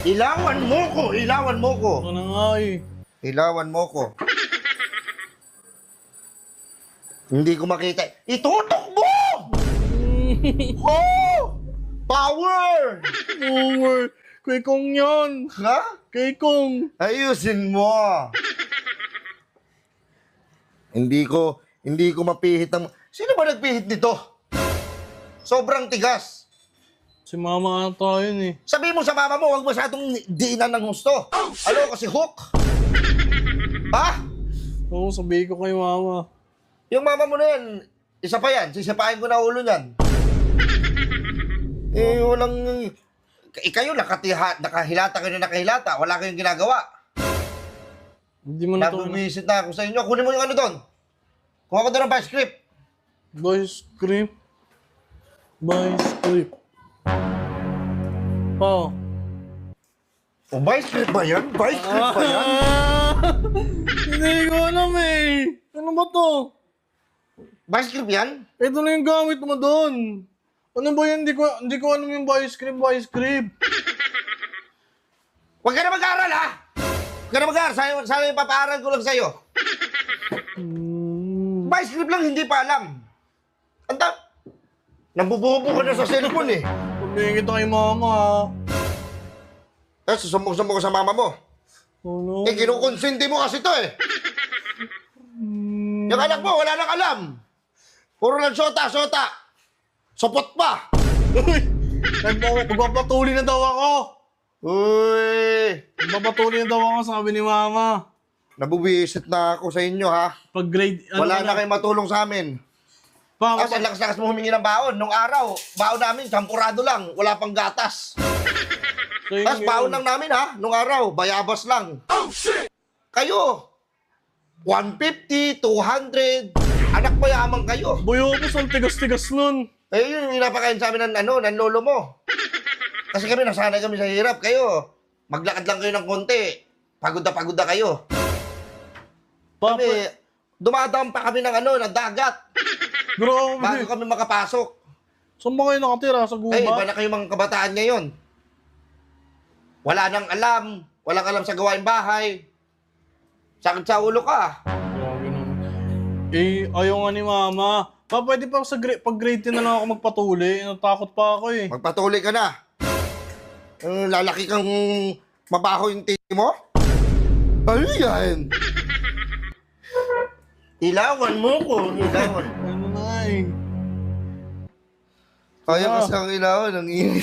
Ilawan mo ko! Ilawan mo ko! Ano na nga eh. Ilawan mo ko. Hindi ko makita. Itutok mo! Oh! Power! Power! Kay Kong yan! Ha? Kay Kong! Ayusin mo! Hindi ko mapihit ang... Sino ba nagpihit nito? Sobrang tigas. Si mama ata yun eh. Sabi mo sa mama mo, huwag masyadong diinan ng gusto. Ano kasi hook? Ha? Oo, sabihin ko kay mama. Yung mama mo na yan, isa pa yan, sisipain ko na ulo niyan. Walang... kayo, nakahilata kayo na nakahilata, wala kayong ginagawa. Hindi mo na ito. Nabumisit na ako sa inyo. Kunin mo yung ano doon. Kuha ko doon ng vice script. Vice script. Vice script. Oh. O, vice script ba yan? Vice script ba yan? Hindi ko alam eh. Ano ba to? Vice script yan? Ito na yung gamit mo doon. Ano ba yan? Hindi ko alam yung vice script, vice script. Huwag ka na mag-aaral, ha? Huwag ka na mag-aaral. Sana yung papaaral ko lang sa'yo. Vice script lang, hindi pa alam. Anta, nabububo ka na sa cellphone, eh. Pabigyan kita kay mama ah. Susumbong-sumbong ka sa mama mo. Oh no. Kinukonsinti mo kasi to, eh. Yung anak mo, wala nang alam. Puro lang sota. Sopot pa. Uy! Magpapatuloy na daw ako. Uy! Magpapatuloy na daw ako, sabi ni mama. Nabubisit na ako sa inyo, ha? Pag grade, Wala na kayong matulong sa amin. Pa, Kasi ang lakas-lakas mo humingi ng baon. Nung araw, baon namin, sampurado lang. Wala pang gatas. Tapos baon lang namin, ha? Nung araw, bayabas lang. Oh, shit! Kayo, 150, 200. Anak mayaman kayo. Boyobos, ang tigas-tigas nun. Eh, yun yung pinapakain sa amin ng lolo mo. Kasi kami, nasanay kami sa hirap. Kayo, maglakad lang kayo ng konti. Pagod na kayo. Papa, Kami, dumadaan pa kami ng dagat. grabe. Bago kami makapasok. Saan ba kayo nakatira? Sa gubat? Ay, iba na kayo mga kabataan ngayon. Wala nang alam. Walang alam sa gawain bahay. Sakit sa ulo ka. Grabe naman. Eh, ayaw nga ni mama. Pa, pwede pa sa pag grade 10 na lang ako magpatuli. Natakot pa ako eh. Magpatuloy ka na. Lalaki kang mabaho yung titi mo? Ano yan? Ilawan mo ko. Ilawan. Ano na eh. Kaya kasi ang ilawan, ang init.